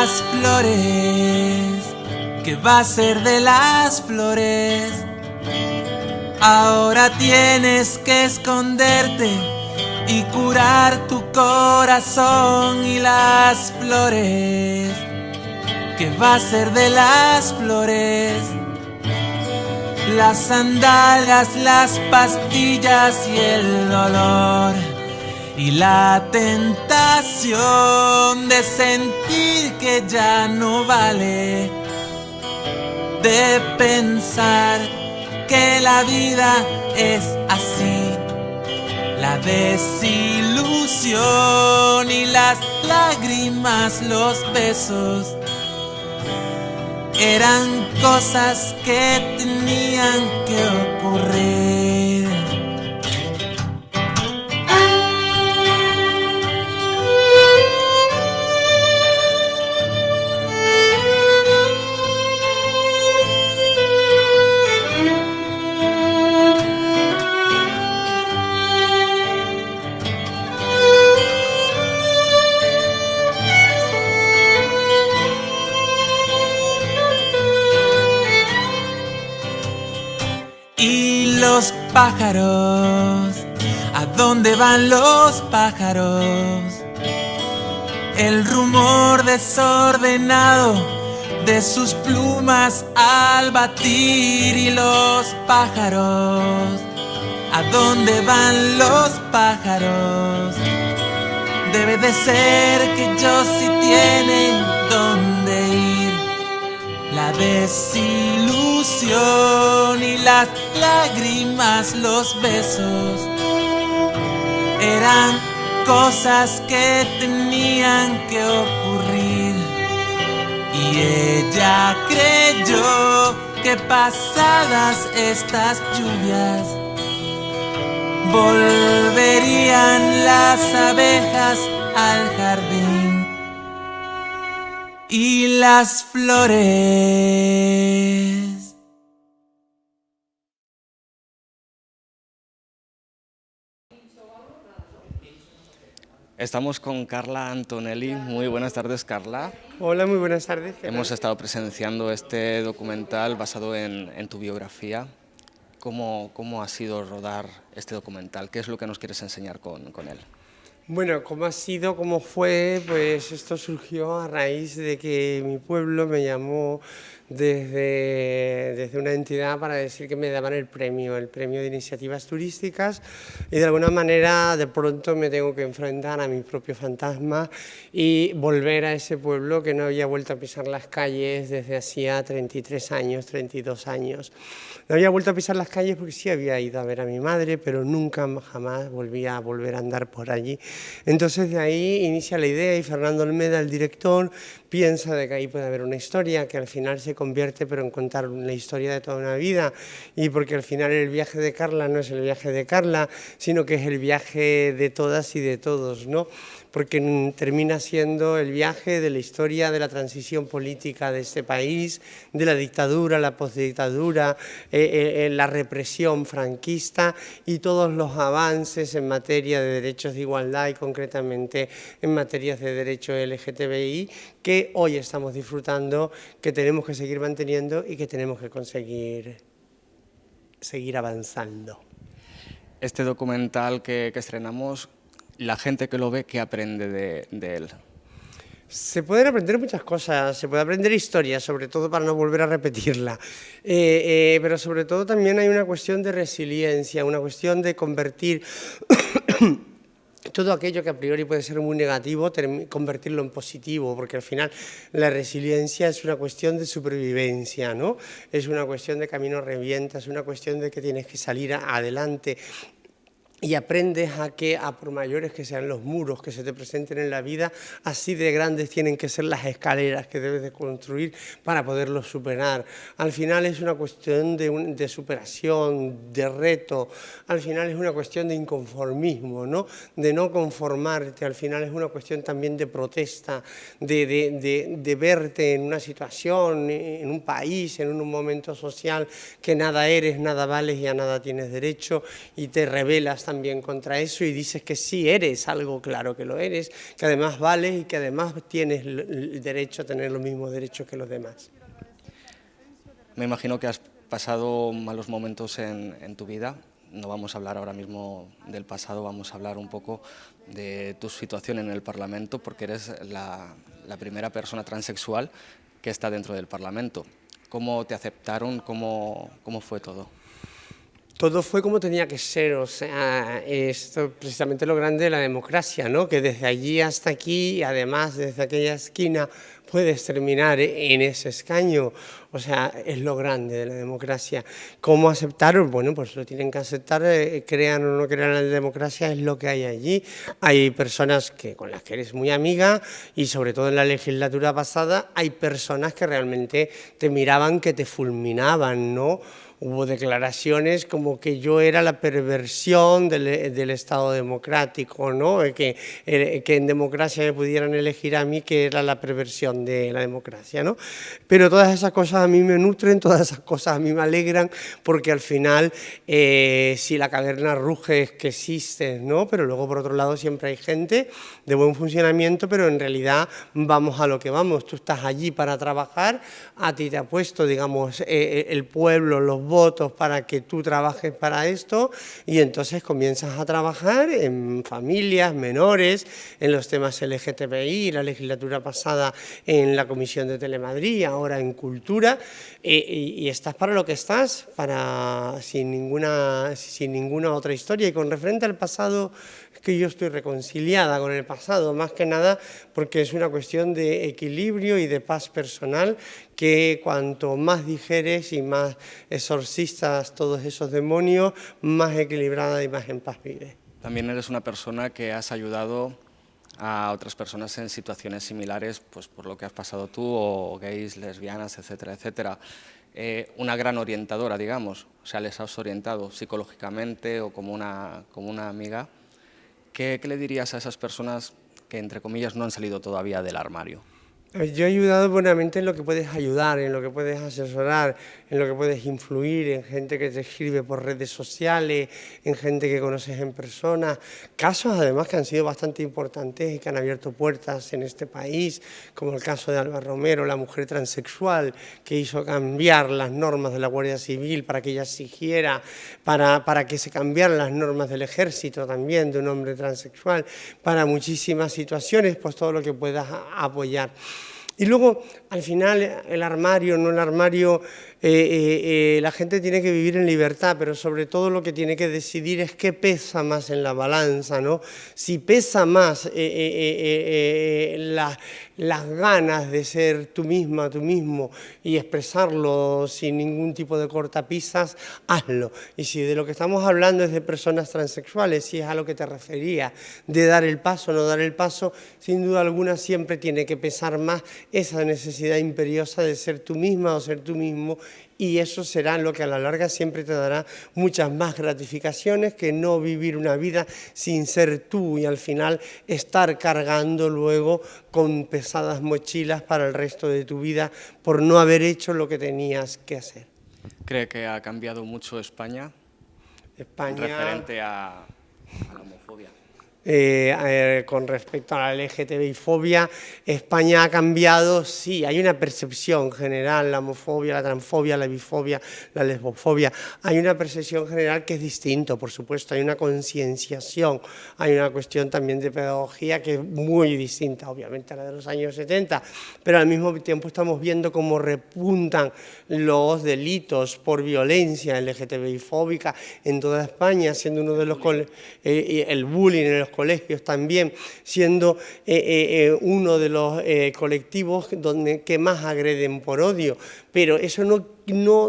las flores? ¿Qué va a ser de las flores? Ahora tienes que esconderte y curar tu corazón. Y las flores, ¿qué va a ser de las flores? Las sandalias, las pastillas y el dolor, y la tentación de sentir que ya no vale, de pensar que la vida es así, la desilusión y las lágrimas, los besos, eran cosas que tenían que ocurrir. Y los pájaros, ¿a dónde van los pájaros? El rumor desordenado de sus plumas al batir. Y los pájaros, ¿a dónde van los pájaros? Debe de ser que ellos sí tienen dónde ir. La desilusión y las lágrimas, los besos, eran cosas que tenían que ocurrir. Y ella creyó que pasadas estas lluvias volverían las abejas al jardín. Y las flores. Estamos con Carla Antonelli. Muy buenas tardes, Carla. Hola, muy buenas tardes. Hemos estado presenciando este documental basado en tu biografía. ¿Cómo ha sido rodar este documental? ¿Qué es lo que nos quieres enseñar con él? Bueno, cómo ha sido, cómo fue, pues esto surgió a raíz de que mi pueblo me llamó desde una entidad para decir que me daban el premio de iniciativas turísticas, y de alguna manera de pronto me tengo que enfrentar a mi propio fantasma y volver a ese pueblo que no había vuelto a pisar las calles desde hacía 33 años, 32 años. No había vuelto a pisar las calles porque sí había ido a ver a mi madre, pero nunca jamás volvía a volver a andar por allí. Entonces de ahí inicia la idea y Fernando Almeda, el director, piensa de que ahí puede haber una historia que al final se convierte pero en contar la historia de toda una vida, y porque al final el viaje de Carla no es el viaje de Carla, sino que es el viaje de todas y de todos, ¿no? Porque termina siendo el viaje de la historia de la transición política de este país, de la dictadura, la postdictadura, la represión franquista y todos los avances en materia de derechos de igualdad y concretamente en materias de derechos LGTBI que hoy estamos disfrutando, que tenemos que seguir manteniendo y que tenemos que conseguir seguir avanzando. Este documental que estrenamos, la gente que lo ve, ¿qué aprende de él? Se pueden aprender muchas cosas, se puede aprender historia, sobre todo para no volver a repetirla, pero sobre todo también hay una cuestión de resiliencia, una cuestión de convertir todo aquello que a priori puede ser muy negativo, convertirlo en positivo, porque al final la resiliencia es una cuestión de supervivencia, ¿no? Es una cuestión de camino revienta, es una cuestión de que tienes que salir adelante. Y aprendes a que, a por mayores que sean los muros que se te presenten en la vida, así de grandes tienen que ser las escaleras que debes de construir para poderlos superar. Al final es una cuestión de superación, de reto, al final es una cuestión de inconformismo, ¿no? De no conformarte, al final es una cuestión también de protesta, de verte en una situación, en un país, en un momento social que nada eres, nada vales y a nada tienes derecho y te rebelas también contra eso y dices que sí eres algo, claro que lo eres, que además vales y que además tienes el derecho a tener los mismos derechos que los demás. Me imagino que has pasado malos momentos en tu vida. No vamos a hablar ahora mismo del pasado, vamos a hablar un poco de tu situación en el Parlamento, porque eres la primera persona transexual que está dentro del Parlamento. ¿Cómo te aceptaron? ¿Cómo fue todo? Todo fue como tenía que ser, o sea, esto es precisamente lo grande de la democracia, ¿no? Que desde allí hasta aquí, y además desde aquella esquina, puedes terminar en ese escaño, o sea, es lo grande de la democracia. ¿Cómo aceptaron? Bueno, pues lo tienen que aceptar, crean o no crean en la democracia, es lo que hay allí. Hay personas con las que eres muy amiga y sobre todo en la legislatura pasada hay personas que realmente te miraban, que te fulminaban, ¿no? Hubo declaraciones como que yo era la perversión del Estado democrático, ¿no? Que en democracia me pudieran elegir a mí, que era la perversión de la democracia, ¿no? Pero todas esas cosas a mí me nutren, todas esas cosas a mí me alegran, porque al final, si la caverna ruge es que existe, ¿no? Pero luego, por otro lado, siempre hay gente de buen funcionamiento, pero en realidad vamos a lo que vamos. Tú estás allí para trabajar, a ti te ha puesto, digamos, el pueblo, los votos para que tú trabajes para esto y entonces comienzas a trabajar en familias, menores, en los temas LGTBI, la legislatura pasada en la Comisión de Telemadrid, ahora en Cultura, y estás para lo que estás, sin ninguna otra historia. Y con referente al pasado, es que yo estoy reconciliada con el pasado, más que nada porque es una cuestión de equilibrio y de paz personal, que cuanto más digeres y más exorcistas todos esos demonios, más equilibrada y más en paz vives. También eres una persona que has ayudado a otras personas en situaciones similares, pues por lo que has pasado tú, o gays, lesbianas, etcétera, etcétera. Una gran orientadora, digamos, o sea, les has orientado psicológicamente o como una amiga. ¿Qué le dirías a esas personas que, entre comillas, no han salido todavía del armario? Yo he ayudado buenamente en lo que puedes ayudar, en lo que puedes asesorar, en lo que puedes influir, en gente que te escribe por redes sociales, en gente que conoces en persona. Casos además que han sido bastante importantes y que han abierto puertas en este país, como el caso de Alba Romero, la mujer transexual, que hizo cambiar las normas de la Guardia Civil para que ella exigiera, para que se cambiaran las normas del Ejército también, de un hombre transexual, para muchísimas situaciones, pues todo lo que puedas apoyar. Y luego, al final, el armario, no el armario, la gente tiene que vivir en libertad, pero sobre todo lo que tiene que decidir es qué pesa más en la balanza, ¿no? Si pesa más las ganas de ser tú misma, tú mismo, y expresarlo sin ningún tipo de cortapisas, hazlo. Y si de lo que estamos hablando es de personas transexuales, si es a lo que te refería, de dar el paso, no dar el paso, sin duda alguna siempre tiene que pesar más esa necesidad imperiosa de ser tú misma o ser tú mismo, y eso será lo que a la larga siempre te dará muchas más gratificaciones que no vivir una vida sin ser tú y al final estar cargando luego con pesadas mochilas para el resto de tu vida por no haber hecho lo que tenías que hacer. ¿Cree que ha cambiado mucho España referente a la homofobia? Con respecto a la LGTBI-fobia, España ha cambiado, sí, hay una percepción general, la homofobia, la transfobia, la bifobia, la lesbofobia, hay una percepción general que es distinto, por supuesto, hay una concienciación, hay una cuestión también de pedagogía que es muy distinta, obviamente, a la de los años 70, pero al mismo tiempo estamos viendo cómo repuntan los delitos por violencia LGTBI-fóbica en toda España, siendo uno de los el bullying en los colegios también, siendo uno de los colectivos que más agreden por odio, pero eso no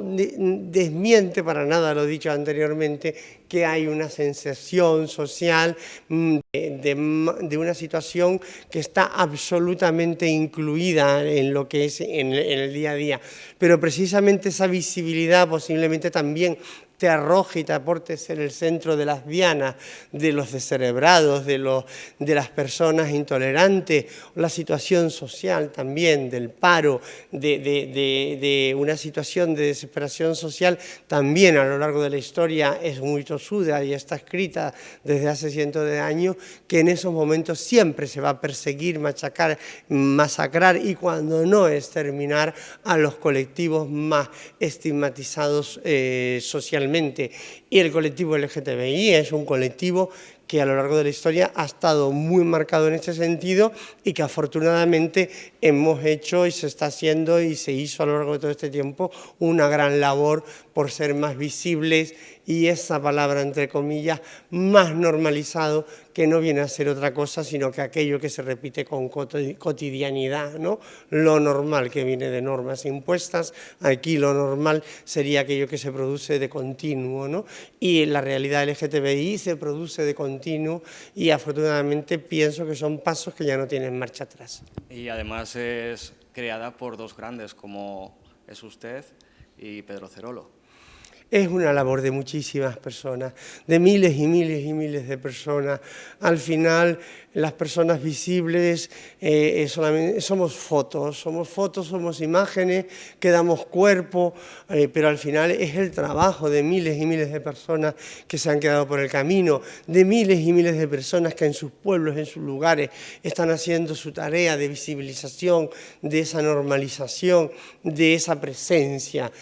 desmiente para nada lo dicho anteriormente, que hay una sensación social de una situación que está absolutamente incluida en lo que es en el día a día, pero precisamente esa visibilidad posiblemente también te arroje y te aporte ser el centro de las dianas, de los descerebrados, de las personas intolerantes, la situación social también, del paro, de una situación situación de desesperación social también a lo largo de la historia es muy tosuda y está escrita desde hace cientos de años, que en esos momentos siempre se va a perseguir, machacar, masacrar y cuando no exterminar a los colectivos más estigmatizados socialmente. Y el colectivo LGTBI es un colectivo que a lo largo de la historia ha estado muy marcado en este sentido y que afortunadamente hemos hecho y se está haciendo y se hizo a lo largo de todo este tiempo una gran labor por ser más visibles y esa palabra, entre comillas, más normalizado, que no viene a ser otra cosa, sino que aquello que se repite con cotidianidad, ¿no? Lo normal, que viene de normas impuestas, aquí lo normal sería aquello que se produce de continuo, ¿no? Y la realidad LGTBI se produce de continuo y afortunadamente pienso que son pasos que ya no tienen marcha atrás. Y además es creada por dos grandes, como es usted y Pedro Cerolo. Es una labor de muchísimas personas, de miles y miles y miles de personas. Al final, las personas visibles solamente somos fotos, somos imágenes que damos cuerpo, pero al final es el trabajo de miles y miles de personas que se han quedado por el camino, de miles y miles de personas que en sus pueblos, en sus lugares, están haciendo su tarea de visibilización, de esa normalización, de esa presencia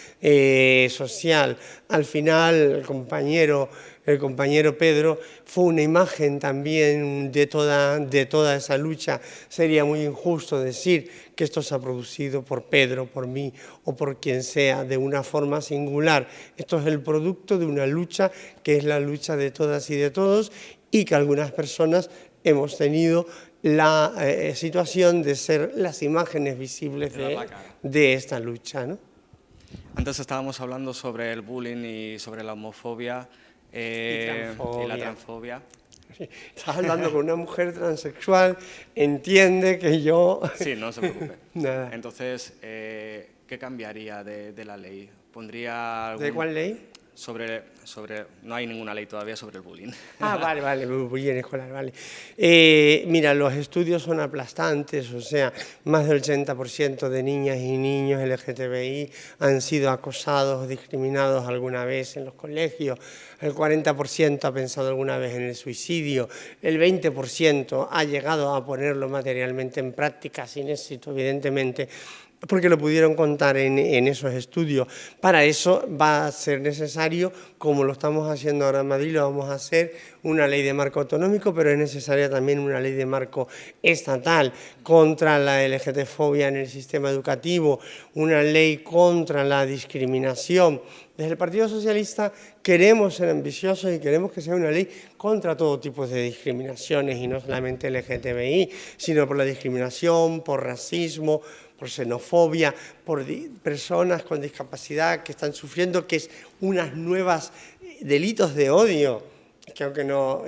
social. Al final, el compañero Pedro fue una imagen también de toda esa lucha. Sería muy injusto decir que esto se ha producido por Pedro, por mí o por quien sea, de una forma singular. Esto es el producto de una lucha que es la lucha de todas y de todos y que algunas personas hemos tenido la situación de ser las imágenes visibles de esta lucha, ¿no? Antes estábamos hablando sobre el bullying y sobre la homofobia y la transfobia. Sí, estás hablando con una mujer transexual, entiende que yo... Sí, no se preocupe. Nada. Entonces, ¿qué cambiaría de la ley? ¿Pondría algún... ¿De cuál ley? No hay ninguna ley todavía sobre el bullying. Ah, vale, bullying escolar, vale. Mira, los estudios son aplastantes, o sea, más del 80% de niñas y niños LGTBI han sido acosados, discriminados alguna vez en los colegios, el 40% ha pensado alguna vez en el suicidio, el 20% ha llegado a ponerlo materialmente en práctica, sin éxito, evidentemente, porque lo pudieron contar en esos estudios. Para eso va a ser necesario, como lo estamos haciendo ahora en Madrid, lo vamos a hacer, una ley de marco autonómico, pero es necesaria también una ley de marco estatal contra la LGTB-fobia en el sistema educativo, una ley contra la discriminación. Desde el Partido Socialista queremos ser ambiciosos y queremos que sea una ley contra todo tipo de discriminaciones y no solamente LGTBI, sino por la discriminación, por racismo, por xenofobia, por personas con discapacidad que están sufriendo, que es unas nuevas delitos de odio, que aunque no...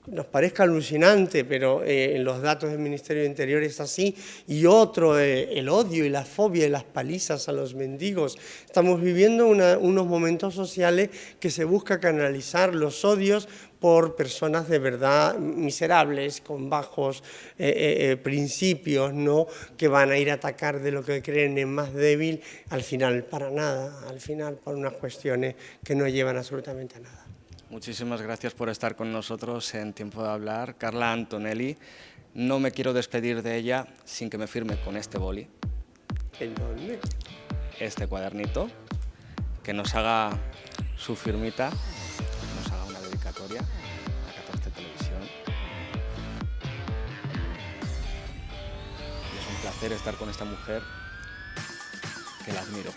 nos parezca alucinante, pero en los datos del Ministerio de Interior es así, y otro, el odio y la fobia y las palizas a los mendigos. Estamos viviendo unos momentos sociales que se busca canalizar los odios por personas de verdad miserables, con bajos principios, ¿no?, que van a ir a atacar de lo que creen es más débil, al final para nada, al final por unas cuestiones que no llevan absolutamente a nada. Muchísimas gracias por estar con nosotros en Tiempo de Hablar. Carla Antonelli, no me quiero despedir de ella sin que me firme con este boli. ¿En dónde? Este cuadernito, que nos haga su firmita, nos haga una dedicatoria a 14 Televisión. Y es un placer estar con esta mujer que la admiro.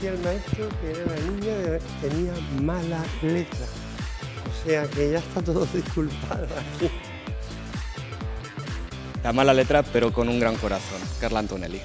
Decía el maestro que era una niña que tenía mala letra, o sea que ya está todo disculpado aquí. La mala letra, pero con un gran corazón. Carla Antonelli.